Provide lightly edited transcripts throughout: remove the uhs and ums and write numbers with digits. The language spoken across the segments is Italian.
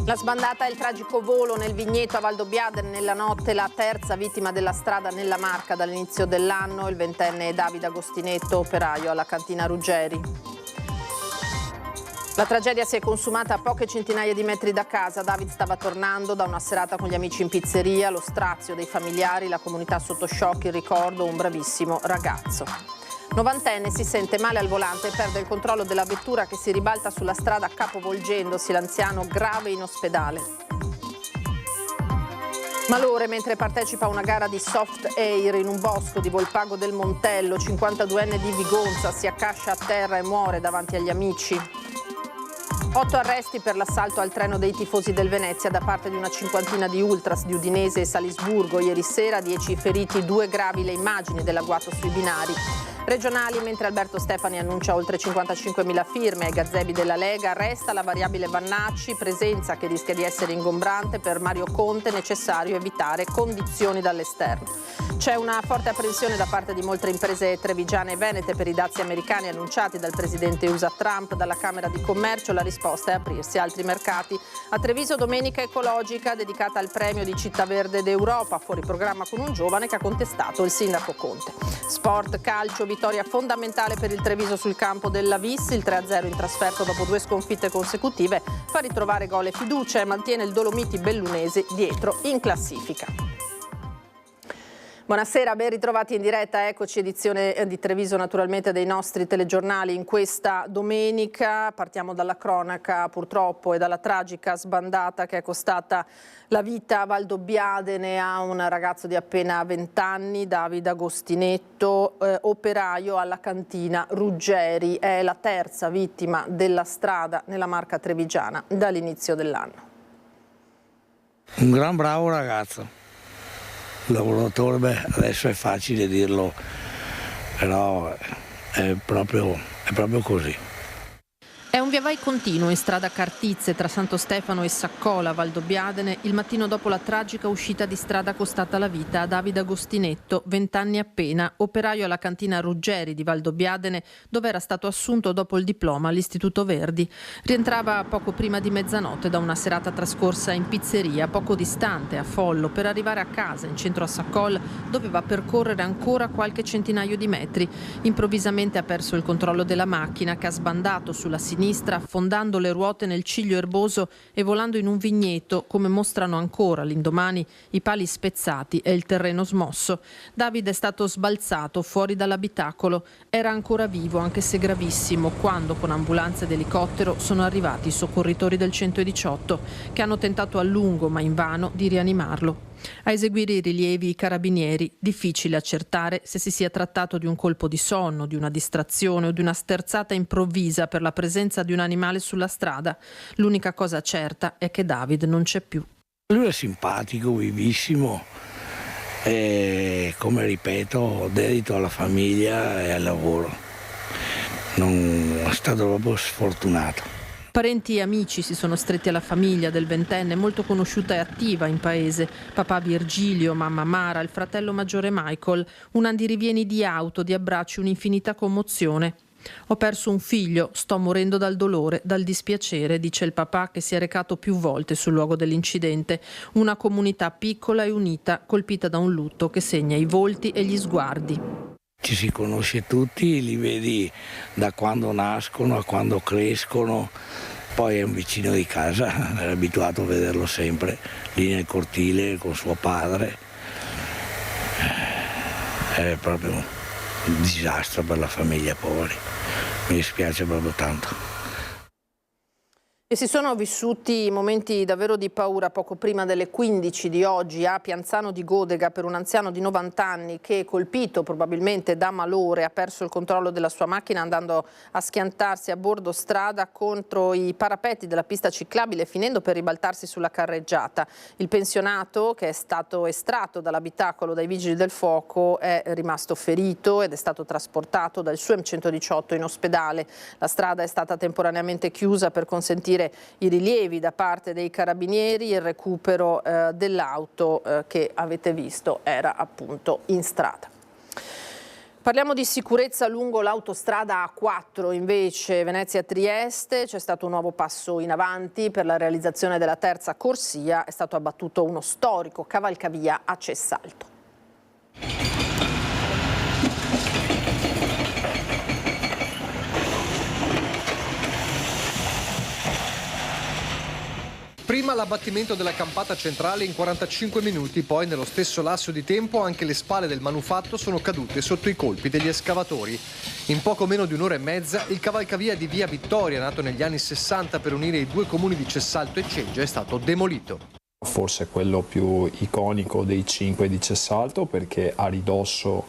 La sbandata è il tragico volo nel vigneto a Valdobbiadene nella notte, la terza vittima della strada nella Marca dall'inizio dell'anno, il ventenne Davide Agostinetto, operaio alla cantina Ruggeri. La tragedia si è consumata a poche centinaia di metri da casa. David stava tornando da una serata con gli amici in pizzeria, lo strazio dei familiari, la comunità sotto shock, il ricordo, un bravissimo ragazzo. Novantenne si sente male al volante e perde il controllo della vettura che si ribalta sulla strada capovolgendosi, l'anziano grave in ospedale. Malore mentre partecipa a una gara di soft air in un bosco di Volpago del Montello, 52enne di Vigonza si accascia a terra e muore davanti agli amici. 8 arresti per l'assalto al treno dei tifosi del Venezia da parte di una cinquantina di ultras di Udinese e Salisburgo. Ieri sera 10 feriti, 2 gravi le immagini dell'agguato sui binari. Regionali, mentre Alberto Stefani annuncia oltre 55.000 firme ai gazebi della Lega, resta la variabile Vannacci, presenza che rischia di essere ingombrante per Mario Conte, necessario evitare condizioni dall'esterno. C'è una forte apprensione da parte di molte imprese trevigiane e venete per i dazi americani annunciati dal presidente USA Trump. Dalla Camera di Commercio la risposta è aprirsi a altri mercati. A Treviso domenica ecologica dedicata al premio di Città Verde d'Europa, fuori programma con un giovane che ha contestato il sindaco Conte. Sport, calcio, vittoria fondamentale per il Treviso sul campo della Vis, il 3-0 in trasferta dopo 2 sconfitte consecutive fa ritrovare gol e fiducia e mantiene il Dolomiti Bellunesi dietro in classifica. Buonasera, ben ritrovati in diretta, eccoci, edizione di Treviso naturalmente dei nostri telegiornali in questa domenica. Partiamo dalla cronaca purtroppo e dalla tragica sbandata che è costata la vita a Valdobbiadene a un ragazzo di appena 20 anni, Davide Agostinetto, operaio alla cantina Ruggeri. È la terza vittima della strada nella Marca trevigiana dall'inizio dell'anno. Un gran bravo ragazzo. Lavoratore, beh, adesso è facile dirlo, però è proprio così. È un via vai continuo in strada Cartizze tra Santo Stefano e Saccola, Valdobbiadene, il mattino dopo la tragica uscita di strada costata la vita a Davide Agostinetto, 20 anni appena, operaio alla cantina Ruggeri di Valdobbiadene, dove era stato assunto dopo il diploma all'Istituto Verdi. Rientrava poco prima di mezzanotte da una serata trascorsa in pizzeria, poco distante, a Follo. Per arrivare a casa, in centro a Saccola, doveva percorrere ancora qualche centinaio di metri. Improvvisamente ha perso il controllo della macchina che ha sbandato sulla sinistra, affondando le ruote nel ciglio erboso e volando in un vigneto, come mostrano ancora l'indomani i pali spezzati e il terreno smosso. Davide è stato sbalzato fuori dall'abitacolo. Era ancora vivo, anche se gravissimo, quando con ambulanza ed elicottero sono arrivati i soccorritori del 118, che hanno tentato a lungo, ma invano, di rianimarlo. A eseguire i rilievi i carabinieri, difficile accertare se si sia trattato di un colpo di sonno, di una distrazione o di una sterzata improvvisa per la presenza di un animale sulla strada. L'unica cosa certa è che David non c'è più. Lui è simpatico, vivissimo e, come ripeto, dedito alla famiglia e al lavoro. Non è stato proprio sfortunato. Parenti e amici si sono stretti alla famiglia del ventenne, molto conosciuta e attiva in paese. Papà Virgilio, mamma Mara, il fratello maggiore Michael. Un andirivieni di auto, di abbracci, un'infinita commozione. Ho perso un figlio, sto morendo dal dolore, dal dispiacere, dice il papà che si è recato più volte sul luogo dell'incidente. Una comunità piccola e unita, colpita da un lutto che segna i volti e gli sguardi. Ci si conosce tutti, li vedi da quando nascono a quando crescono, poi è un vicino di casa, è abituato a vederlo sempre lì nel cortile con suo padre. È proprio un disastro per la famiglia, poveri, mi dispiace proprio tanto. E si sono vissuti momenti davvero di paura poco prima delle 15 di oggi a Pianzano di Godega per un anziano di 90 anni che, colpito probabilmente da malore, ha perso il controllo della sua macchina andando a schiantarsi a bordo strada contro i parapetti della pista ciclabile, finendo per ribaltarsi sulla carreggiata. Il pensionato, che è stato estratto dall'abitacolo dai vigili del fuoco, è rimasto ferito ed è stato trasportato dal SUEM 118 in ospedale. La strada è stata temporaneamente chiusa per consentire i rilievi da parte dei carabinieri. Il recupero dell'auto che avete visto era appunto in strada. Parliamo di sicurezza lungo l'autostrada A4, invece Venezia-Trieste c'è stato un nuovo passo in avanti per la realizzazione della terza corsia, è stato abbattuto uno storico cavalcavia a Cessalto. Prima l'abbattimento della campata centrale in 45 minuti, poi nello stesso lasso di tempo anche le spale del manufatto sono cadute sotto i colpi degli escavatori. In poco meno di un'ora e mezza il cavalcavia di via Vittoria, nato negli anni 60 per unire i due comuni di Cessalto e Ceggia, è stato demolito. Forse quello più iconico dei 5 di Cessalto, perché a ridosso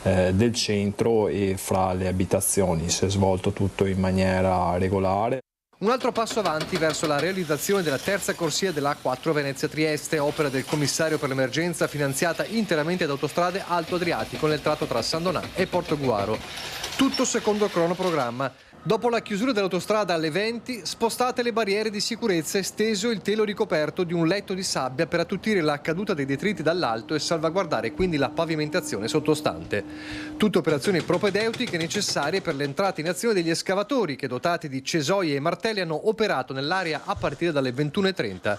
del centro e fra le abitazioni si è svolto tutto in maniera regolare. Un altro passo avanti verso la realizzazione della terza corsia dell'A4 Venezia-Trieste, opera del commissario per l'emergenza finanziata interamente da Autostrade Alto Adriatico nel tratto tra San Donà e Portogruaro. Tutto secondo il cronoprogramma. Dopo la chiusura dell'autostrada alle 20, spostate le barriere di sicurezza e steso il telo ricoperto di un letto di sabbia per attutire la caduta dei detriti dall'alto e salvaguardare quindi la pavimentazione sottostante. Tutte operazioni propedeutiche necessarie per l'entrata in azione degli escavatori che, dotati di cesoie e martelli, hanno operato nell'area a partire dalle 21:30.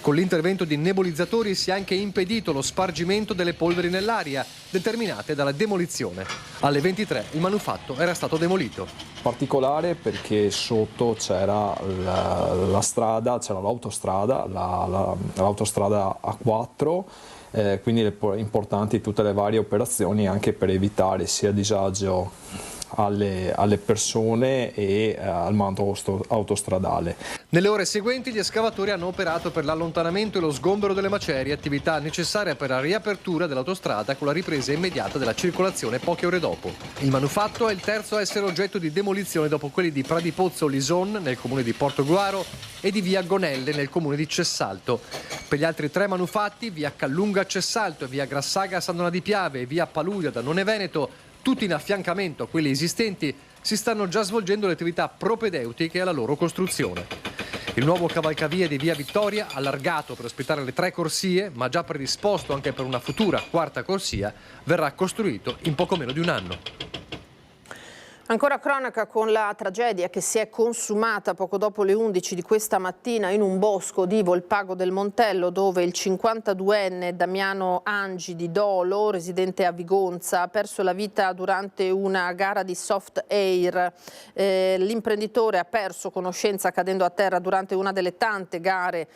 Con l'intervento di nebulizzatori si è anche impedito lo spargimento delle polveri nell'aria, determinate dalla demolizione. Alle 23 il manufatto era stato demolito. Particolare perché sotto c'era la strada, c'era l'autostrada, l'autostrada A4, quindi importanti tutte le varie operazioni anche per evitare sia disagio alle persone e al manto autostradale. Nelle ore seguenti gli escavatori hanno operato per l'allontanamento e lo sgombero delle macerie, attività necessaria per la riapertura dell'autostrada con la ripresa immediata della circolazione poche ore dopo. Il manufatto è il terzo a essere oggetto di demolizione dopo quelli di Pradipozzo Lison nel comune di Portogruaro e di via Gonelle nel comune di Cessalto. Per gli altri tre manufatti, via Callunga a Cessalto, via Grassaga a San Donà di Piave e via Paludia da None Veneto, tutti in affiancamento a quelli esistenti, si stanno già svolgendo le attività propedeutiche alla loro costruzione. Il nuovo cavalcavia di via Vittoria, allargato per ospitare le tre corsie, ma già predisposto anche per una futura quarta corsia, verrà costruito in poco meno di un anno. Ancora cronaca con la tragedia che si è consumata poco dopo le 11 di questa mattina in un bosco di Volpago del Montello, dove il 52enne Damiano Angi di Dolo, residente a Vigonza, ha perso la vita durante una gara di soft air. L'imprenditore ha perso conoscenza cadendo a terra durante una delle tante gare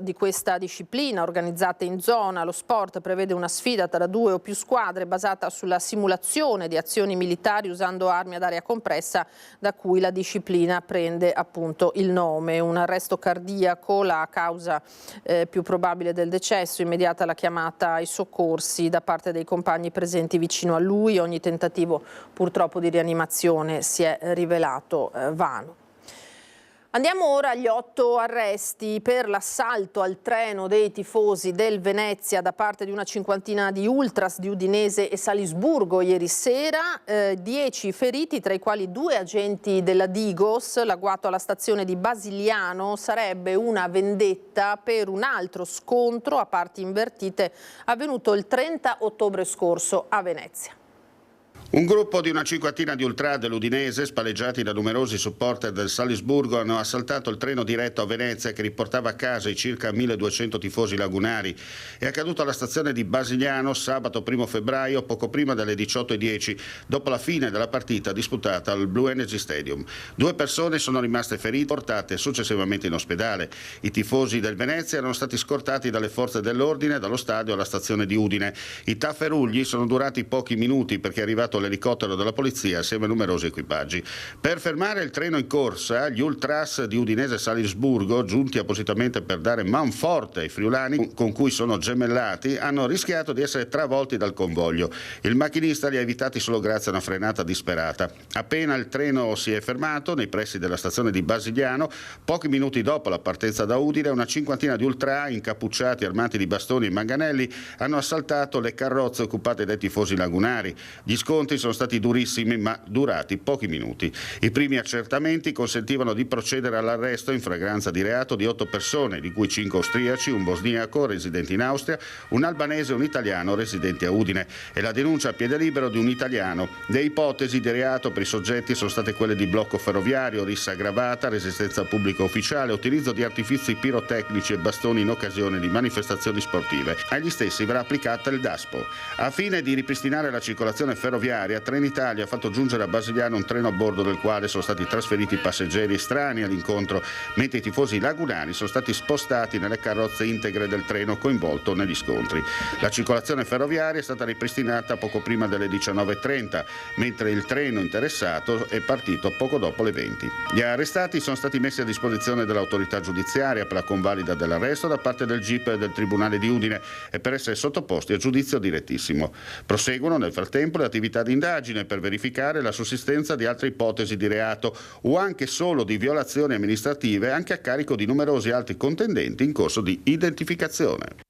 di questa disciplina organizzate in zona. Lo sport prevede una sfida tra 2 o più squadre basata sulla simulazione di azioni militari usando armi ad aria compressa, da cui la disciplina prende appunto il nome. Un arresto cardiaco, la causa più probabile del decesso, immediata la chiamata ai soccorsi da parte dei compagni presenti vicino a lui. Ogni tentativo purtroppo di rianimazione si è rivelato vano. Andiamo ora agli 8 arresti per l'assalto al treno dei tifosi del Venezia da parte di una cinquantina di ultras di Udinese e Salisburgo ieri sera. 10 feriti, tra i quali 2 agenti della Digos. L'agguato alla stazione di Basigliano sarebbe una vendetta per un altro scontro a parti invertite avvenuto il 30 ottobre scorso a Venezia. Un gruppo di una cinquantina di ultra dell'Udinese, spalleggiati da numerosi supporter del Salisburgo, hanno assaltato il treno diretto a Venezia che riportava a casa i circa 1200 tifosi lagunari. È accaduto alla stazione di Basigliano sabato 1 febbraio, poco prima delle 18:10, dopo la fine della partita disputata al Blue Energy Stadium. 2 persone sono rimaste ferite, portate successivamente in ospedale. I tifosi del Venezia erano stati scortati dalle forze dell'ordine dallo stadio alla stazione di Udine. I tafferugli sono durati pochi minuti perché è arrivato l'elicottero della polizia assieme a numerosi equipaggi. Per fermare il treno in corsa, gli ultras di Udinese e Salisburgo, giunti appositamente per dare manforte ai friulani con cui sono gemellati, hanno rischiato di essere travolti dal convoglio. Il macchinista li ha evitati solo grazie a una frenata disperata. Appena il treno si è fermato nei pressi della stazione di Basigliano, pochi minuti dopo la partenza da Udine, una cinquantina di ultra incappucciati, armati di bastoni e manganelli, hanno assaltato le carrozze occupate dai tifosi lagunari. Gli scontri scontri sono stati durissimi ma durati pochi minuti. I primi accertamenti consentivano di procedere all'arresto in flagranza di reato di 8 persone, di cui 5 austriaci, un bosniaco residente in Austria, un albanese e un italiano residenti a Udine, e la denuncia a piede libero di un italiano. Le ipotesi di reato per i soggetti sono state quelle di blocco ferroviario, rissa aggravata, resistenza pubblica ufficiale, utilizzo di artifici pirotecnici e bastoni in occasione di manifestazioni sportive. Agli stessi verrà applicata il DASPO. A fine di ripristinare la circolazione ferroviaria, Trenitalia ha fatto giungere a Basigliano un treno a bordo del quale sono stati trasferiti passeggeri estranei all'incontro, mentre i tifosi lagunari sono stati spostati nelle carrozze integre del treno coinvolto negli scontri. La circolazione ferroviaria è stata ripristinata poco prima delle 19:30, mentre il treno interessato è partito poco dopo le 20. Gli arrestati sono stati messi a disposizione dell'autorità giudiziaria per la convalida dell'arresto da parte del GIP e del Tribunale di Udine e per essere sottoposti a giudizio direttissimo. Proseguono nel frattempo le attività di indagine per verificare la sussistenza di altre ipotesi di reato o anche solo di violazioni amministrative anche a carico di numerosi altri contendenti in corso di identificazione.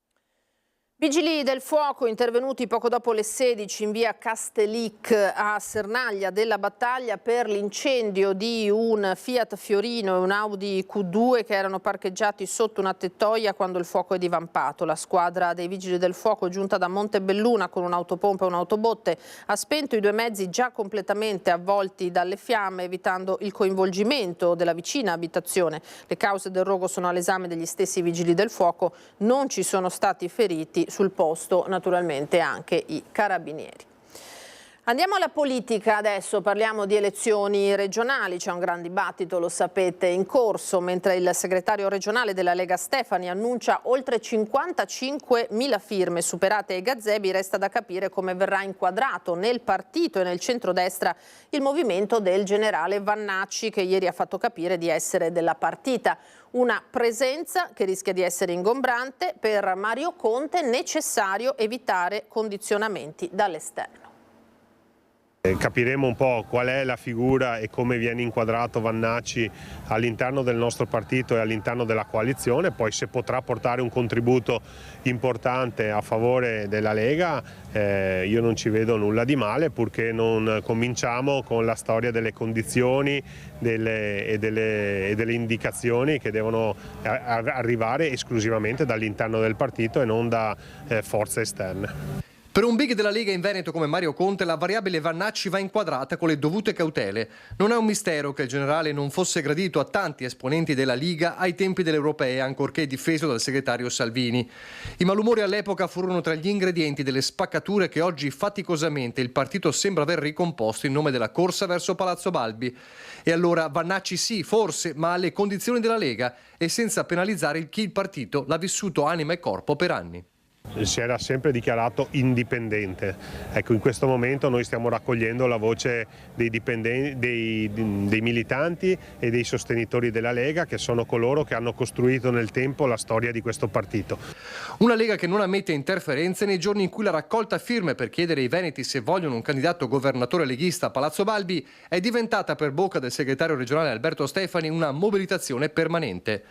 Vigili del fuoco intervenuti poco dopo le 16 in via Castellic a Sernaglia della Battaglia per l'incendio di un Fiat Fiorino e un Audi Q2 che erano parcheggiati sotto una tettoia quando il fuoco è divampato. La squadra dei Vigili del fuoco, giunta da Montebelluna con un'autopompa e un'autobotte, ha spento i 2 mezzi già completamente avvolti dalle fiamme, evitando il coinvolgimento della vicina abitazione. Le cause del rogo sono all'esame degli stessi Vigili del fuoco, non ci sono stati feriti. Sul posto naturalmente anche i carabinieri. Andiamo alla politica adesso, parliamo di elezioni regionali, c'è un gran dibattito, lo sapete, in corso, mentre il segretario regionale della Lega Stefani annuncia oltre 55.000 firme superate ai gazebi. Resta da capire come verrà inquadrato nel partito e nel centrodestra il movimento del generale Vannacci, che ieri ha fatto capire di essere della partita. Una presenza che rischia di essere ingombrante. Per Mario Conte è necessario evitare condizionamenti dall'esterno. Capiremo un po' qual è la figura e come viene inquadrato Vannacci all'interno del nostro partito e all'interno della coalizione, poi se potrà portare un contributo importante a favore della Lega, io non ci vedo nulla di male, purché non cominciamo con la storia delle condizioni e delle indicazioni che devono arrivare esclusivamente dall'interno del partito e non da forze esterne. Per un big della Lega in Veneto come Mario Conte la variabile Vannacci va inquadrata con le dovute cautele. Non è un mistero che il generale non fosse gradito a tanti esponenti della Liga ai tempi delle europee, ancorché difeso dal segretario Salvini. I malumori all'epoca furono tra gli ingredienti delle spaccature che oggi faticosamente il partito sembra aver ricomposto in nome della corsa verso Palazzo Balbi. E allora Vannacci sì, forse, ma alle condizioni della Lega e senza penalizzare chi il partito l'ha vissuto anima e corpo per anni. Si era sempre dichiarato indipendente. Ecco, in questo momento noi stiamo raccogliendo la voce dei dipendenti, dei militanti e dei sostenitori della Lega, che sono coloro che hanno costruito nel tempo la storia di questo partito. Una Lega che non ammette interferenze nei giorni in cui la raccolta firme per chiedere ai veneti se vogliono un candidato governatore leghista a Palazzo Balbi è diventata, per bocca del segretario regionale Alberto Stefani, una mobilitazione permanente.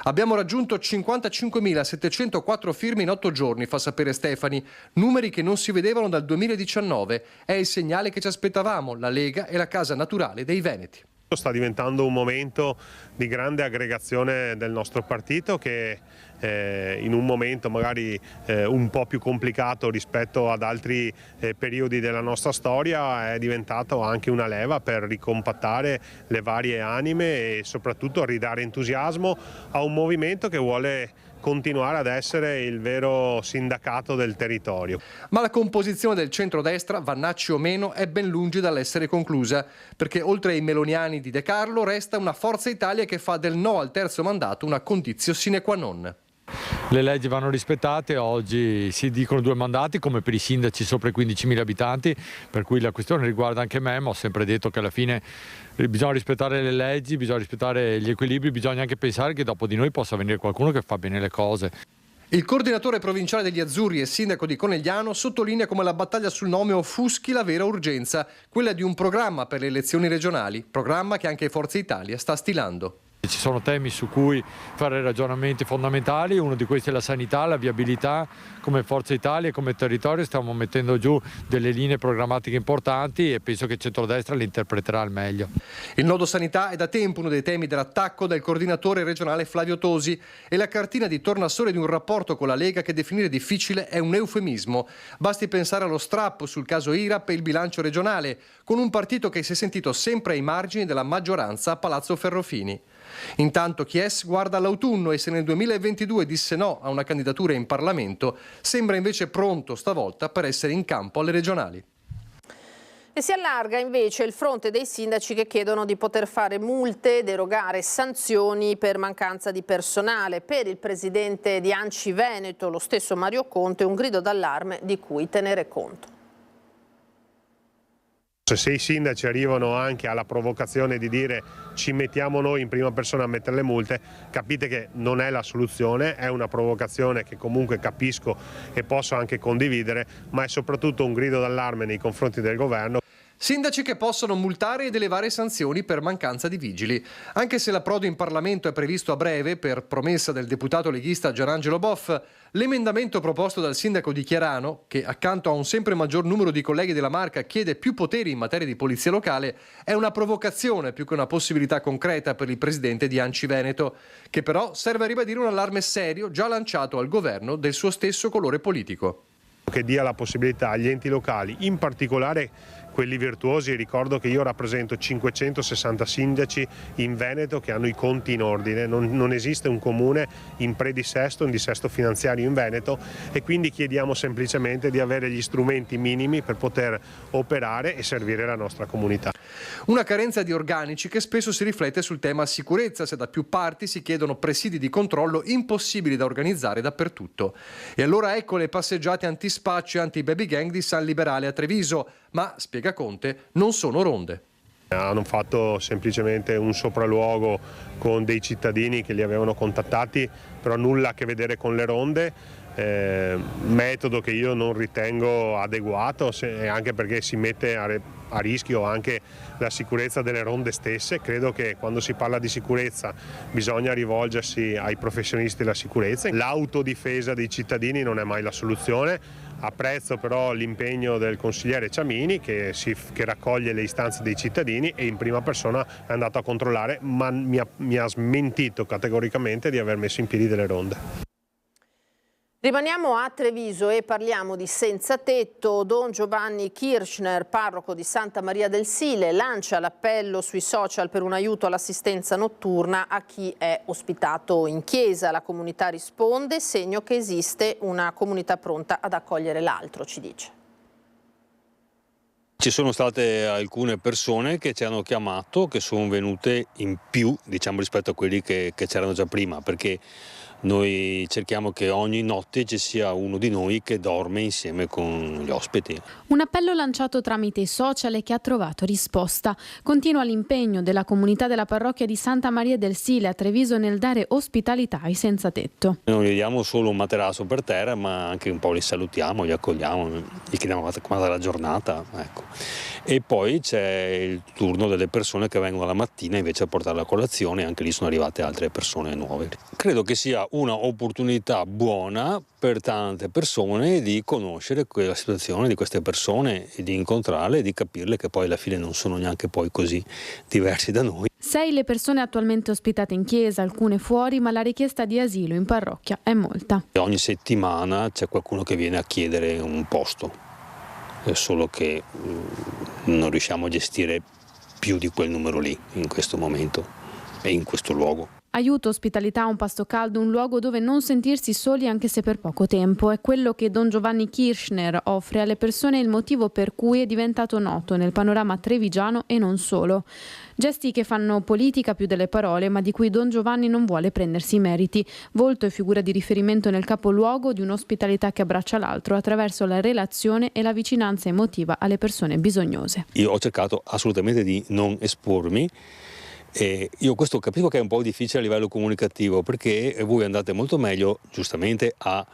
Abbiamo raggiunto 55.704 firme in 8 giorni, fa sapere Stefani, numeri che non si vedevano dal 2019. È il segnale che ci aspettavamo, la Lega è la casa naturale dei veneti. Sta diventando un momento di grande aggregazione del nostro partito che in un momento magari un po' più complicato rispetto ad altri periodi della nostra storia è diventato anche una leva per ricompattare le varie anime e soprattutto ridare entusiasmo a un movimento che vuole continuare ad essere il vero sindacato del territorio. Ma la composizione del centrodestra, Vannacci o meno, è ben lungi dall'essere conclusa, perché oltre ai meloniani di De Carlo resta una Forza Italia che fa del no al terzo mandato una condizio sine qua non. Le leggi vanno rispettate, oggi si dicono 2 mandati come per i sindaci sopra i 15.000 abitanti, per cui la questione riguarda anche me, ma ho sempre detto che alla fine bisogna rispettare le leggi, bisogna rispettare gli equilibri, bisogna anche pensare che dopo di noi possa venire qualcuno che fa bene le cose. Il coordinatore provinciale degli Azzurri e sindaco di Conegliano sottolinea come la battaglia sul nome offuschi la vera urgenza, quella di un programma per le elezioni regionali, programma che anche Forza Italia sta stilando. Ci sono temi su cui fare ragionamenti fondamentali, uno di questi è la sanità, la viabilità. Come Forza Italia e come territorio stiamo mettendo giù delle linee programmatiche importanti e penso che il centrodestra le interpreterà al meglio. Il nodo sanità è da tempo uno dei temi dell'attacco del coordinatore regionale Flavio Tosi e la cartina di tornasole di un rapporto con la Lega che definire difficile è un eufemismo. Basti pensare allo strappo sul caso IRAP e il bilancio regionale, con un partito che si è sentito sempre ai margini della maggioranza a Palazzo Ferrofini. Intanto Chies guarda all'autunno e se nel 2022 disse no a una candidatura in Parlamento, sembra invece pronto stavolta per essere in campo alle regionali. E si allarga invece il fronte dei sindaci che chiedono di poter fare multe ed erogare sanzioni per mancanza di personale. Per il presidente di ANCI Veneto, lo stesso Mario Conte, un grido d'allarme di cui tenere conto. Se i sindaci arrivano anche alla provocazione di dire ci mettiamo noi in prima persona a mettere le multe, capite che non è la soluzione, è una provocazione che comunque capisco e posso anche condividere, ma è soprattutto un grido d'allarme nei confronti del governo. Sindaci che possono multare ed elevare sanzioni per mancanza di vigili. Anche se l'approdo in Parlamento è previsto a breve, per promessa del deputato leghista Gianangelo Boff, l'emendamento proposto dal sindaco di Chiarano, che accanto a un sempre maggior numero di colleghi della Marca chiede più poteri in materia di polizia locale, è una provocazione più che una possibilità concreta per il presidente di ANCI Veneto, che però serve a ribadire un allarme serio già lanciato al governo del suo stesso colore politico. Che dia la possibilità agli enti locali, in particolare quelli virtuosi, ricordo che io rappresento 560 sindaci in Veneto che hanno i conti in ordine, non esiste un comune in predissesto, in dissesto finanziario in Veneto e quindi chiediamo semplicemente di avere gli strumenti minimi per poter operare e servire la nostra comunità. Una carenza di organici che spesso si riflette sul tema sicurezza, se da più parti si chiedono presidi di controllo impossibili da organizzare dappertutto. E allora ecco le passeggiate antispaccio e anti-baby gang di San Liberale a Treviso, ma, spiega Conte, non sono ronde. Hanno fatto semplicemente un sopralluogo con dei cittadini che li avevano contattati, però nulla a che vedere con le ronde, metodo che io non ritengo adeguato, anche perché si mette a rischio anche la sicurezza delle ronde stesse. Credo che quando si parla di sicurezza bisogna rivolgersi ai professionisti della sicurezza. L'autodifesa dei cittadini non è mai la soluzione. Apprezzo però l'impegno del consigliere Ciamini che raccoglie le istanze dei cittadini e in prima persona è andato a controllare, ma mi ha smentito categoricamente di aver messo in piedi delle ronde. Rimaniamo a Treviso e parliamo di senza tetto. Don Giovanni Kirchner, parroco di Santa Maria del Sile, lancia l'appello sui social per un aiuto all'assistenza notturna a chi è ospitato in chiesa. La comunità risponde, segno che esiste una comunità pronta ad accogliere l'altro, ci dice. Ci sono state alcune persone che ci hanno chiamato, che sono venute in più, diciamo, rispetto a quelli che c'erano già prima, perché noi cerchiamo che ogni notte ci sia uno di noi che dorme insieme con gli ospiti. Un appello lanciato tramite i social e che ha trovato risposta. Continua l'impegno della comunità della parrocchia di Santa Maria del Sile a Treviso nel dare ospitalità ai senza tetto. Non gli diamo solo un materasso per terra, ma anche un po' li salutiamo, li accogliamo, gli chiediamo com'è la giornata. Ecco. E poi c'è il turno delle persone che vengono la mattina invece a portare la colazione, anche lì sono arrivate altre persone nuove. Credo che sia una opportunità buona per tante persone di conoscere la situazione di queste persone e di incontrarle e di capirle che poi alla fine non sono neanche poi così diversi da noi. 6 le persone attualmente ospitate in chiesa, alcune fuori, ma la richiesta di asilo in parrocchia è molta. Ogni settimana c'è qualcuno che viene a chiedere un posto, è solo che non riusciamo a gestire più di quel numero lì in questo momento e in questo luogo. Aiuto, ospitalità, un pasto caldo, un luogo dove non sentirsi soli anche se per poco tempo. È quello che Don Giovanni Kirchner offre alle persone e il motivo per cui è diventato noto nel panorama trevigiano e non solo. Gesti che fanno politica più delle parole, ma di cui Don Giovanni non vuole prendersi i meriti. Volto e figura di riferimento nel capoluogo di un'ospitalità che abbraccia l'altro attraverso la relazione e la vicinanza emotiva alle persone bisognose. Io ho cercato assolutamente di non espormi. Io questo capisco che è un po' difficile a livello comunicativo, perché voi andate molto meglio giustamente a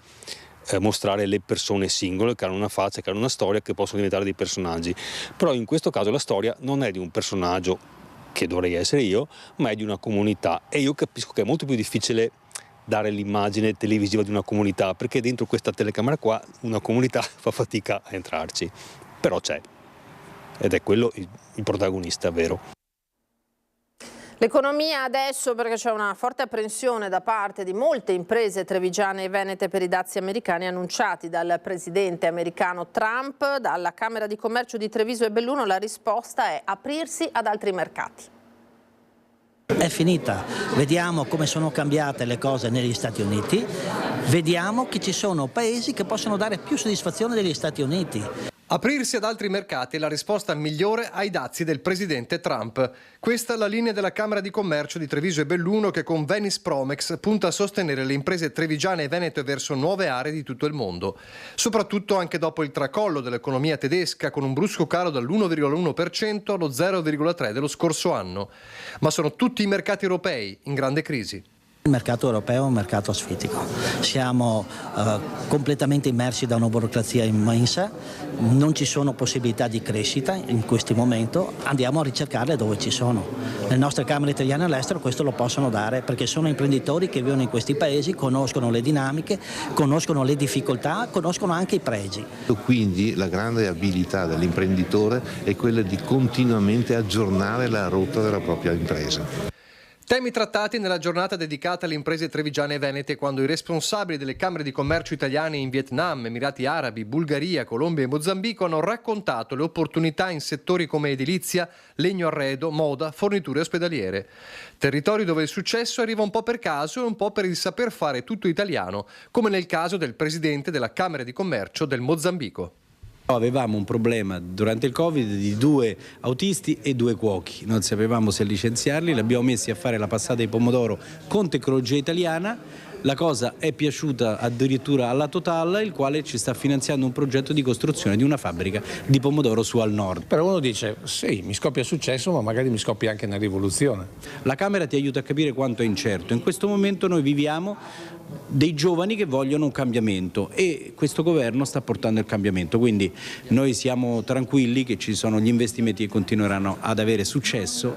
mostrare le persone singole che hanno una faccia, che hanno una storia, che possono diventare dei personaggi, però in questo caso la storia non è di un personaggio che dovrei essere io, ma è di una comunità, e io capisco che è molto più difficile dare l'immagine televisiva di una comunità, perché dentro questa telecamera qua una comunità fa fatica a entrarci, però c'è, ed è quello il protagonista vero. L'economia adesso, perché c'è una forte apprensione da parte di molte imprese trevigiane e venete per i dazi americani annunciati dal presidente americano Trump. Dalla Camera di Commercio di Treviso e Belluno la risposta è aprirsi ad altri mercati. È finita, vediamo come sono cambiate le cose negli Stati Uniti, vediamo che ci sono paesi che possono dare più soddisfazione degli Stati Uniti. Aprirsi ad altri mercati è la risposta migliore ai dazi del presidente Trump. Questa è la linea della Camera di Commercio di Treviso e Belluno che con Venice Promex punta a sostenere le imprese trevigiane e venete verso nuove aree di tutto il mondo. Soprattutto anche dopo il tracollo dell'economia tedesca con un brusco calo dall'1,1% allo 0,3% dello scorso anno. Ma sono tutti i mercati europei in grande crisi. Il mercato europeo è un mercato asfittico, siamo completamente immersi da una burocrazia immensa, non ci sono possibilità di crescita in questo momento, andiamo a ricercarle dove ci sono. Le nostre camere italiane all'estero questo lo possono dare perché sono imprenditori che vivono in questi paesi, conoscono le dinamiche, conoscono le difficoltà, conoscono anche i pregi. Quindi la grande abilità dell'imprenditore è quella di continuamente aggiornare la rotta della propria impresa. Temi trattati nella giornata dedicata alle imprese trevigiane e venete quando i responsabili delle camere di commercio italiane in Vietnam, Emirati Arabi, Bulgaria, Colombia e Mozambico hanno raccontato le opportunità in settori come edilizia, legno arredo, moda, forniture ospedaliere. Territori dove il successo arriva un po' per caso e un po' per il saper fare tutto italiano, come nel caso del presidente della Camera di Commercio del Mozambico. Avevamo un problema durante il Covid di 2 autisti e 2 cuochi, non sapevamo se licenziarli, li abbiamo messi a fare la passata di pomodoro con tecnologia italiana. La cosa è piaciuta addirittura alla Total, il quale ci sta finanziando un progetto di costruzione di una fabbrica di pomodoro su al nord. Però uno dice, sì, mi scoppia successo, ma magari mi scoppia anche una rivoluzione. La Camera ti aiuta a capire quanto è incerto. In questo momento noi viviamo dei giovani che vogliono un cambiamento e questo governo sta portando il cambiamento, quindi noi siamo tranquilli che ci sono gli investimenti che continueranno ad avere successo.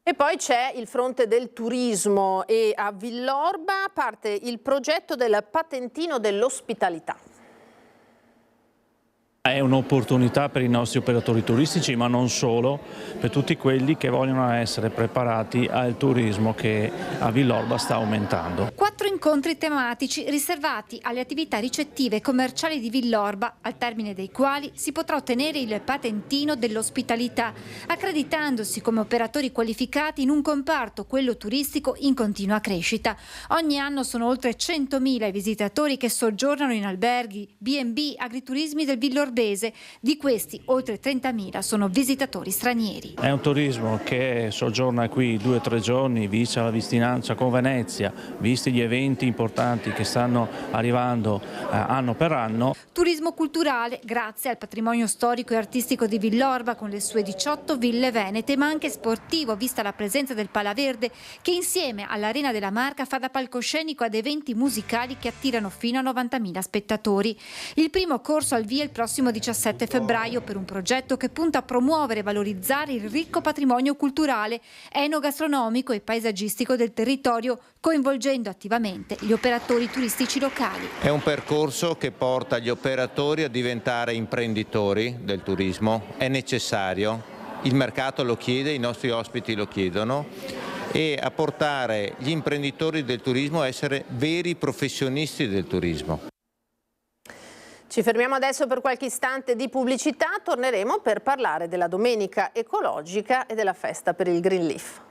E poi c'è il fronte del turismo e a Villorba parte il progetto del patentino dell'ospitalità. È un'opportunità per i nostri operatori turistici, ma non solo, per tutti quelli che vogliono essere preparati al turismo che a Villorba sta aumentando. 4 incontri tematici riservati alle attività ricettive e commerciali di Villorba, al termine dei quali si potrà ottenere il patentino dell'ospitalità, accreditandosi come operatori qualificati in un comparto, quello turistico, in continua crescita. Ogni anno sono oltre 100.000 i visitatori che soggiornano in alberghi, B&B, agriturismi del Villorba. Di questi oltre 30.000 sono visitatori stranieri. È un turismo che soggiorna qui 2 o 3 giorni, vista la vicinanza con Venezia, visti gli eventi importanti che stanno arrivando anno per anno. Turismo culturale grazie al patrimonio storico e artistico di Villorba con le sue 18 ville venete, ma anche sportivo vista la presenza del Palaverde che insieme all'Arena della Marca fa da palcoscenico ad eventi musicali che attirano fino a 90.000 spettatori. Il primo corso al via il prossimo 17 febbraio per un progetto che punta a promuovere e valorizzare il ricco patrimonio culturale, enogastronomico e paesaggistico del territorio, coinvolgendo attivamente gli operatori turistici locali. È un percorso che porta gli operatori a diventare imprenditori del turismo, è necessario, il mercato lo chiede, i nostri ospiti lo chiedono, e a portare gli imprenditori del turismo a essere veri professionisti del turismo. Ci fermiamo adesso per qualche istante di pubblicità, torneremo per parlare della Domenica Ecologica e della festa per il Green Leaf.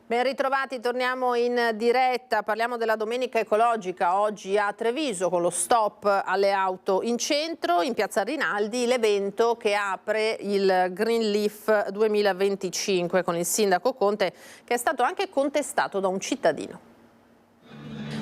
Ben ritrovati, torniamo in diretta, parliamo della Domenica Ecologica oggi a Treviso con lo stop alle auto in centro, in piazza Rinaldi, l'evento che apre il Green Leaf 2025 con il sindaco Conte che è stato anche contestato da un cittadino.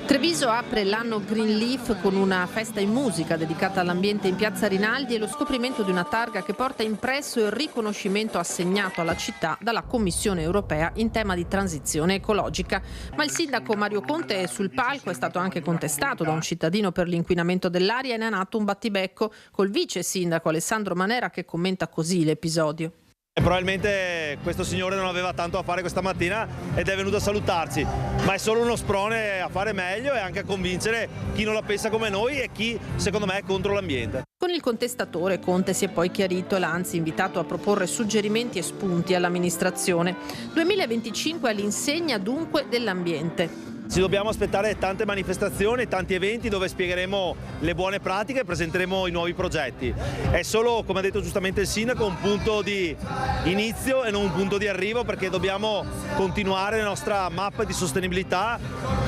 Treviso apre l'anno Green Leaf con una festa in musica dedicata all'ambiente in Piazza Rinaldi e lo scoprimento di una targa che porta impresso il riconoscimento assegnato alla città dalla Commissione europea in tema di transizione ecologica. Ma il sindaco Mario Conte è sul palco, è stato anche contestato da un cittadino per l'inquinamento dell'aria e ne è nato un battibecco col vice sindaco Alessandro Manera, che commenta così l'episodio. Probabilmente questo signore non aveva tanto a fare questa mattina ed è venuto a salutarci, ma è solo uno sprone a fare meglio e anche a convincere chi non la pensa come noi e chi secondo me è contro l'ambiente. Con il contestatore Conte si è poi chiarito e l'ha anzi invitato a proporre suggerimenti e spunti all'amministrazione. 2025 all'insegna dunque dell'ambiente. Ci dobbiamo aspettare tante manifestazioni, tanti eventi dove spiegheremo le buone pratiche e presenteremo i nuovi progetti. È solo, come ha detto giustamente il sindaco, un punto di inizio e non un punto di arrivo, perché dobbiamo continuare la nostra mappa di sostenibilità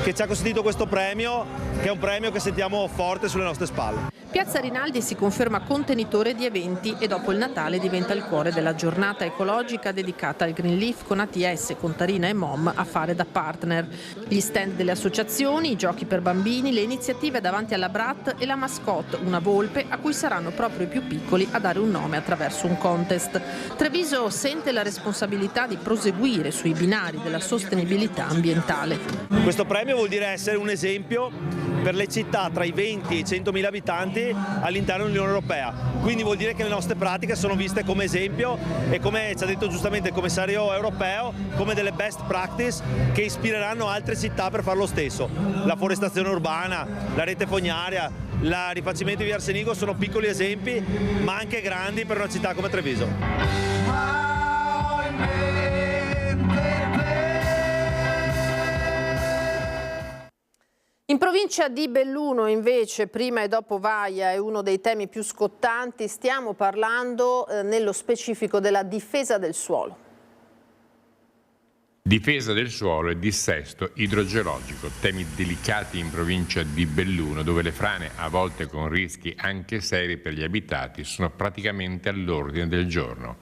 che ci ha costituito questo premio, che è un premio che sentiamo forte sulle nostre spalle. Piazza Rinaldi si conferma contenitore di eventi e dopo il Natale diventa il cuore della giornata ecologica dedicata al Green Leaf, con ATS, Contarina e MOM a fare da partner. Gli stand delle associazioni, i giochi per bambini, le iniziative davanti alla Brat e la mascotte, una volpe a cui saranno proprio i più piccoli a dare un nome attraverso un contest. Treviso sente la responsabilità di proseguire sui binari della sostenibilità ambientale. Questo premio vuol dire essere un esempio per le città tra i 20 e i 100.000 abitanti all'interno dell'Unione Europea. Quindi vuol dire che le nostre pratiche sono viste come esempio e, come ci ha detto giustamente il commissario europeo, come delle best practice che ispireranno altre città per fare lo stesso. La forestazione urbana, la rete fognaria, il rifacimento di Via Arsenigo sono piccoli esempi, ma anche grandi per una città come Treviso. In provincia di Belluno invece, prima e dopo Vaia, è uno dei temi più scottanti. Stiamo parlando nello specifico della difesa del suolo. Difesa del suolo e dissesto idrogeologico, temi delicati in provincia di Belluno, dove le frane, a volte con rischi anche seri per gli abitati, sono praticamente all'ordine del giorno.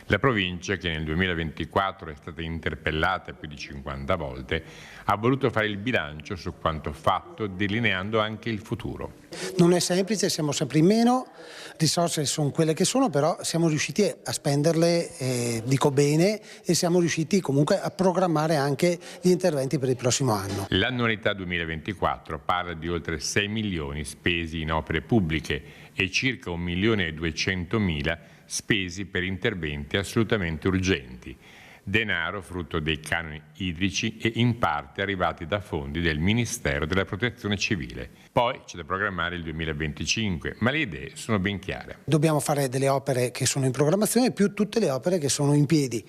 La provincia, che nel 2024 è stata interpellata più di 50 volte, ha voluto fare il bilancio su quanto fatto, delineando anche il futuro. Non è semplice, siamo sempre in meno, risorse sono quelle che sono, però siamo riusciti a spenderle, dico bene, e siamo riusciti comunque a programmare anche gli interventi per il prossimo anno. L'annualità 2024 parla di oltre 6 milioni spesi in opere pubbliche e circa 1.200.000 spesi per interventi assolutamente urgenti, denaro frutto dei canoni idrici e in parte arrivati da fondi del Ministero della Protezione Civile. Poi c'è da programmare il 2025, ma le idee sono ben chiare. Dobbiamo fare delle opere che sono in programmazione più tutte le opere che sono in piedi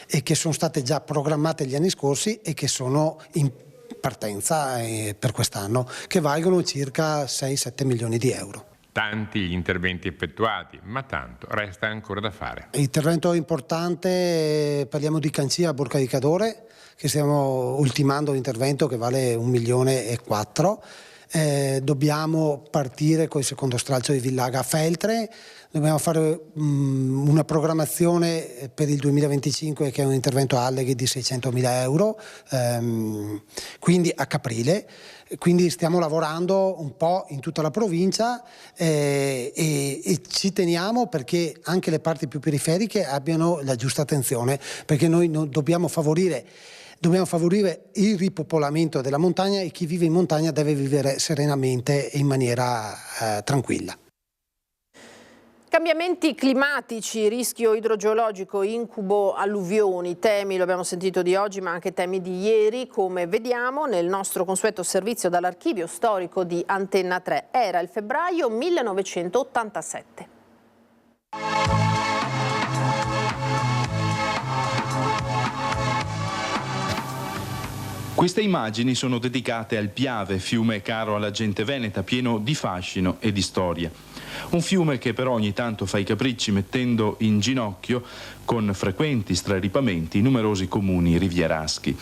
e che sono state già programmate gli anni scorsi e che sono in partenza per quest'anno, che valgono circa 6-7 milioni di euro. Tanti gli interventi effettuati, ma tanto resta ancora da fare. Intervento importante, parliamo di Cancia a Borca di Cadore, che stiamo ultimando l'intervento che vale 1,4 milioni. Dobbiamo partire con il secondo stralcio di Villaga a Feltre, dobbiamo fare una programmazione per il 2025 che è un intervento a Alleghi di 600.000 euro, quindi a Caprile. Quindi stiamo lavorando un po' in tutta la provincia e ci teniamo perché anche le parti più periferiche abbiano la giusta attenzione, perché noi dobbiamo favorire il ripopolamento della montagna e chi vive in montagna deve vivere serenamente e in maniera tranquilla. Cambiamenti climatici, rischio idrogeologico, incubo, alluvioni, temi, lo abbiamo sentito di oggi ma anche temi di ieri, come vediamo nel nostro consueto servizio dall'archivio storico di Antenna 3. Era il febbraio 1987. Queste immagini sono dedicate al Piave, fiume caro alla gente veneta, pieno di fascino e di storia. Un fiume che però ogni tanto fa i capricci, mettendo in ginocchio, con frequenti straripamenti, numerosi comuni rivieraschi.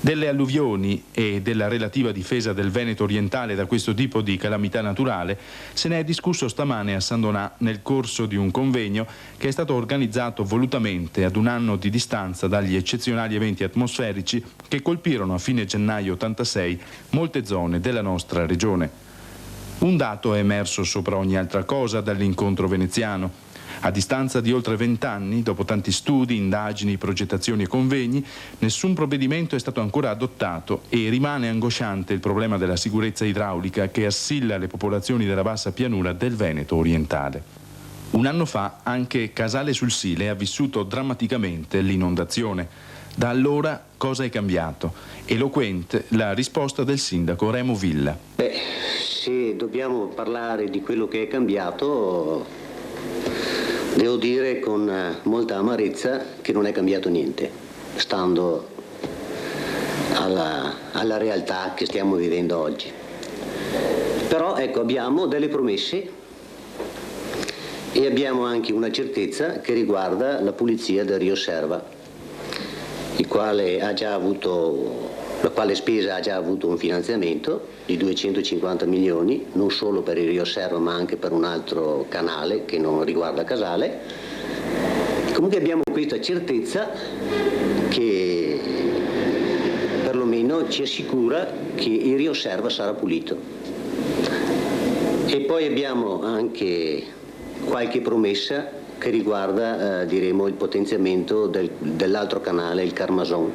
Delle alluvioni e della relativa difesa del Veneto orientale da questo tipo di calamità naturale se ne è discusso stamane a San Donà nel corso di un convegno che è stato organizzato volutamente ad un anno di distanza dagli eccezionali eventi atmosferici che colpirono a fine gennaio 86 molte zone della nostra regione. Un dato è emerso sopra ogni altra cosa dall'incontro veneziano. A distanza di oltre 20 anni, dopo tanti studi, indagini, progettazioni e convegni, nessun provvedimento è stato ancora adottato e rimane angosciante il problema della sicurezza idraulica che assilla le popolazioni della bassa pianura del Veneto orientale. Un anno fa anche Casale sul Sile ha vissuto drammaticamente l'inondazione. Da allora cosa è cambiato? Eloquente la risposta del sindaco Remo Villa. Se dobbiamo parlare di quello che è cambiato, devo dire con molta amarezza che non è cambiato niente, stando alla realtà che stiamo vivendo oggi. Però ecco, abbiamo delle promesse e abbiamo anche una certezza che riguarda la pulizia del Rio Serva, la quale spesa ha già avuto un finanziamento di 250 milioni, non solo per il Rio Serva ma anche per un altro canale che non riguarda Casale. Comunque abbiamo questa certezza che perlomeno ci assicura che il Rio Serva sarà pulito. E poi abbiamo anche qualche promessa che riguarda diremo il potenziamento dell'altro canale, il Carmason,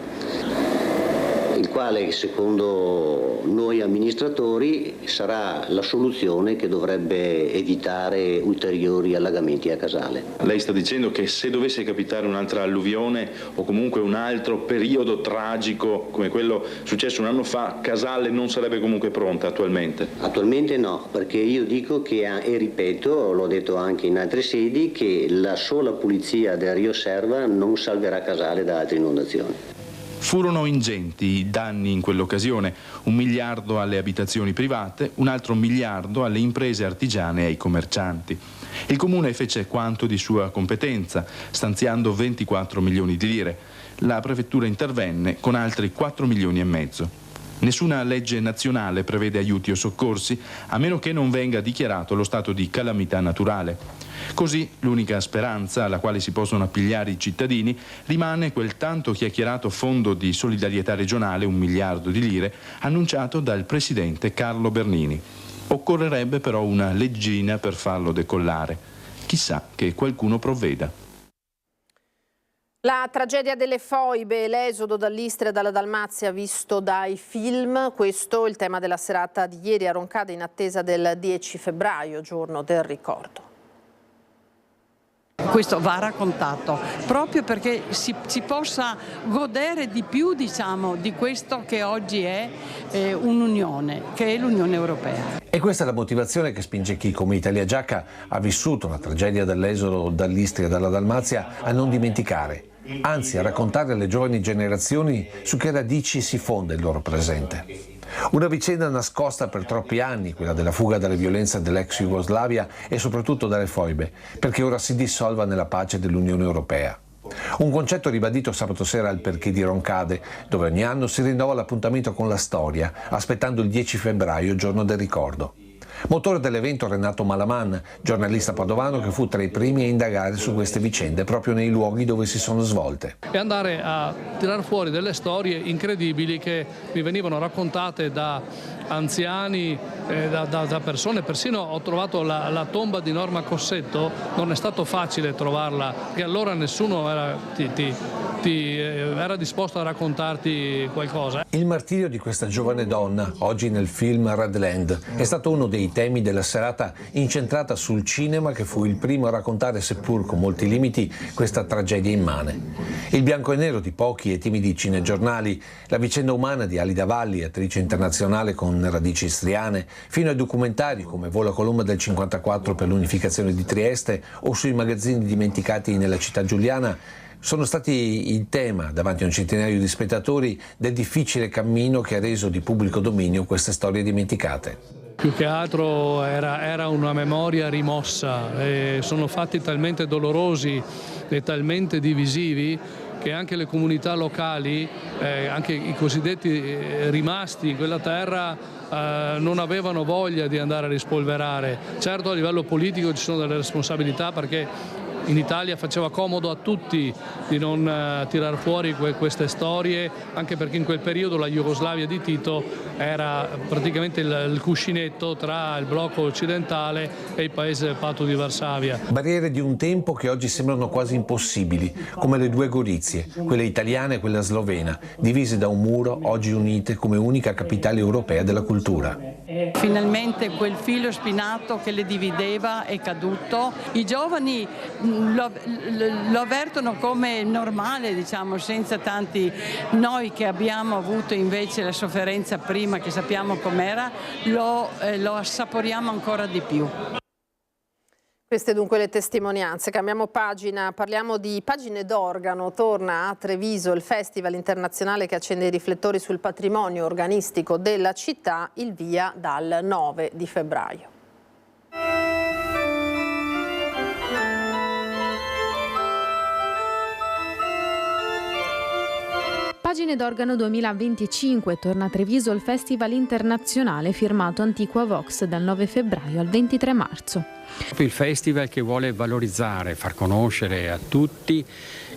il quale secondo noi amministratori sarà la soluzione che dovrebbe evitare ulteriori allagamenti a Casale. Lei sta dicendo che se dovesse capitare un'altra alluvione o comunque un altro periodo tragico come quello successo un anno fa, Casale non sarebbe comunque pronta attualmente? Attualmente no, perché io dico che, e ripeto, l'ho detto anche in altre sedi, che la sola pulizia del Rio Serva non salverà Casale da altre inondazioni. Furono ingenti i danni in quell'occasione, 1 miliardo alle abitazioni private, un altro miliardo alle imprese artigiane e ai commercianti. Il Comune fece quanto di sua competenza, stanziando 24 milioni di lire. La Prefettura intervenne con altri 4 milioni e mezzo. Nessuna legge nazionale prevede aiuti o soccorsi, a meno che non venga dichiarato lo stato di calamità naturale. Così l'unica speranza alla quale si possono appigliare i cittadini rimane quel tanto chiacchierato fondo di solidarietà regionale, 1 miliardo di lire, annunciato dal presidente Carlo Bernini. Occorrerebbe però una leggina per farlo decollare. Chissà che qualcuno provveda. La tragedia delle foibe, l'esodo dall'Istria e dalla Dalmazia visto dai film, questo è il tema della serata di ieri a Roncade in attesa del 10 febbraio, giorno del ricordo. Questo va raccontato proprio perché si possa godere di più, diciamo, di questo che oggi è un'unione, che è l'Unione Europea. E questa è la motivazione che spinge chi, come Italia Giacca, ha vissuto la tragedia dell'esodo dall'Istria e dalla Dalmazia a non dimenticare, anzi a raccontare alle giovani generazioni su che radici si fonda il loro presente. Una vicenda nascosta per troppi anni, quella della fuga dalle violenze dell'ex Jugoslavia e soprattutto dalle foibe, perché ora si dissolva nella pace dell'Unione Europea. Un concetto ribadito sabato sera al Perché di Roncade, dove ogni anno si rinnova l'appuntamento con la storia, aspettando il 10 febbraio, giorno del ricordo. Motore dell'evento Renato Malaman, giornalista padovano che fu tra i primi a indagare su queste vicende proprio nei luoghi dove si sono svolte. E andare a tirar fuori delle storie incredibili che mi venivano raccontate da anziani, da persone. Persino ho trovato la tomba di Norma Cossetto, non è stato facile trovarla, che allora nessuno era disposto a raccontarti qualcosa. Il martirio di questa giovane donna, oggi nel film Redland, è stato uno dei temi della serata incentrata sul cinema che fu il primo a raccontare, seppur con molti limiti, questa tragedia immane. Il bianco e nero di pochi e timidi cinegiornali, la vicenda umana di Alida Valli, attrice internazionale con radici istriane, fino ai documentari come Vola Colomba del 54 per l'unificazione di Trieste o sui magazzini dimenticati nella città giuliana, sono stati il tema, davanti a un centinaio di spettatori, del difficile cammino che ha reso di pubblico dominio queste storie dimenticate. Più che altro era una memoria rimossa, sono fatti talmente dolorosi e talmente divisivi che anche le comunità locali, anche i cosiddetti rimasti in quella terra, non avevano voglia di andare a rispolverare. Certo, a livello politico ci sono delle responsabilità, perché in Italia faceva comodo a tutti di non tirar fuori queste storie, anche perché in quel periodo la Jugoslavia di Tito era praticamente il cuscinetto tra il blocco occidentale e il paese del patto di Varsavia. Barriere di un tempo che oggi sembrano quasi impossibili, come le due Gorizie, quella italiana e quella slovena, divise da un muro, oggi unite come unica capitale europea della cultura. Finalmente quel filo spinato che le divideva è caduto. I giovani lo avvertono come normale, diciamo, senza tanti. Noi che abbiamo avuto invece la sofferenza prima, che sappiamo com'era, lo assaporiamo ancora di più. Queste dunque le testimonianze. Cambiamo pagina, parliamo di Pagine d'Organo. Torna a Treviso il Festival internazionale che accende i riflettori sul patrimonio organistico della città, il via dal 9 di febbraio. Pagine d'Organo 2025 torna a Treviso il Festival internazionale firmato Antiqua Vox dal 9 febbraio al 23 marzo. Il festival che vuole valorizzare, far conoscere a tutti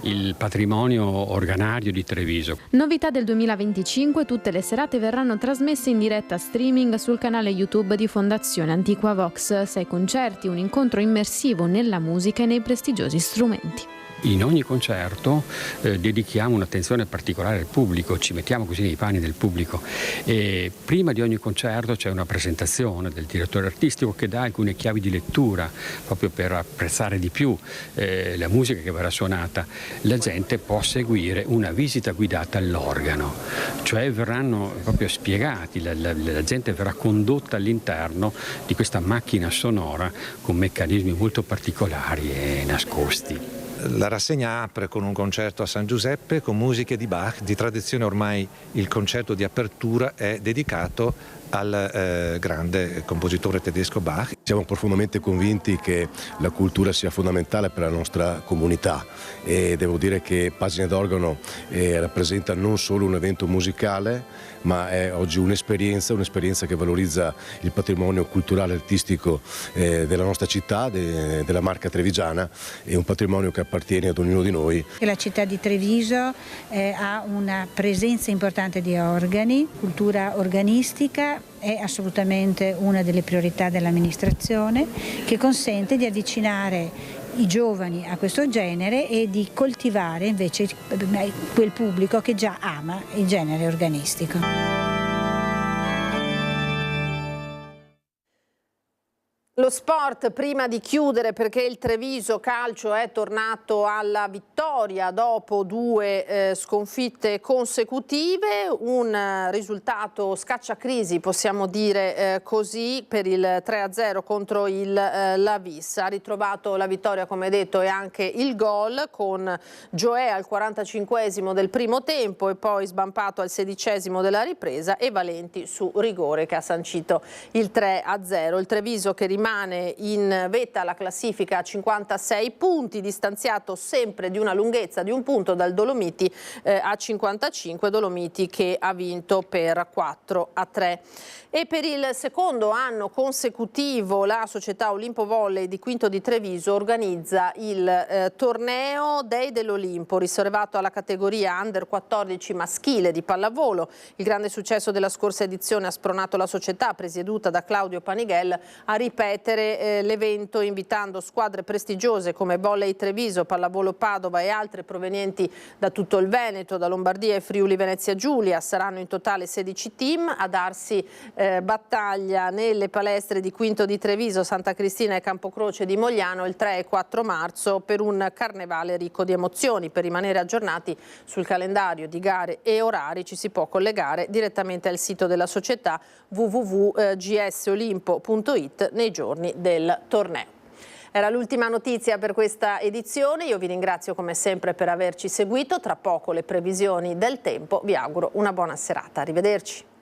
il patrimonio organario di Treviso. Novità del 2025, tutte le serate verranno trasmesse in diretta streaming sul canale YouTube di Fondazione Antiqua Vox. 6 concerti, un incontro immersivo nella musica e nei prestigiosi strumenti. In ogni concerto dedichiamo un'attenzione particolare al pubblico, ci mettiamo così nei panni del pubblico e prima di ogni concerto c'è una presentazione del direttore artistico che dà alcune chiavi di lettura proprio per apprezzare di più la musica che verrà suonata. La gente può seguire una visita guidata all'organo, cioè verranno proprio spiegati, la gente verrà condotta all'interno di questa macchina sonora con meccanismi molto particolari e nascosti. La rassegna apre con un concerto a San Giuseppe con musiche di Bach. Di tradizione ormai il concerto di apertura è dedicato al grande compositore tedesco Bach. Siamo profondamente convinti che la cultura sia fondamentale per la nostra comunità e devo dire che Pagine d'Organo rappresenta non solo un evento musicale, ma è oggi un'esperienza che valorizza il patrimonio culturale e artistico della nostra città, della Marca trevigiana, e un patrimonio che appartiene ad ognuno di noi. La città di Treviso ha una presenza importante di organi, cultura organistica, è assolutamente una delle priorità dell'amministrazione, che consente di avvicinare i giovani a questo genere e di coltivare invece quel pubblico che già ama il genere organistico. Lo sport, prima di chiudere, perché il Treviso Calcio è tornato alla vittoria dopo 2 sconfitte consecutive, un risultato scacciacrisi, possiamo dire così, per il 3-0 contro il Lavis. Ha ritrovato la vittoria, come detto, e anche il gol, con Gioè al 45esimo del primo tempo e poi Sbampato al 16esimo della ripresa e Valenti su rigore che ha sancito il 3-0. Il Treviso che rimane in vetta alla classifica a 56 punti, distanziato sempre di una lunghezza di un punto dal Dolomiti a 55, Dolomiti che ha vinto per 4-3. E per il secondo anno consecutivo la società Olimpo Volley di Quinto di Treviso organizza il torneo Dei dell'Olimpo, riservato alla categoria Under 14 maschile di pallavolo. Il grande successo della scorsa edizione ha spronato la società, presieduta da Claudio Panighel, a ripetere l'evento, invitando squadre prestigiose come Volley Treviso, Pallavolo Padova e altre provenienti da tutto il Veneto, da Lombardia e Friuli Venezia Giulia. Saranno in totale 16 team a darsi battaglia nelle palestre di Quinto di Treviso, Santa Cristina e Campocroce di Mogliano il 3 e 4 marzo per un carnevale ricco di emozioni. Per rimanere aggiornati sul calendario di gare e orari ci si può collegare direttamente al sito della società www.gsolimpo.it nei giorni del torneo. Era l'ultima notizia per questa edizione, io vi ringrazio come sempre per averci seguito, tra poco le previsioni del tempo, vi auguro una buona serata, arrivederci.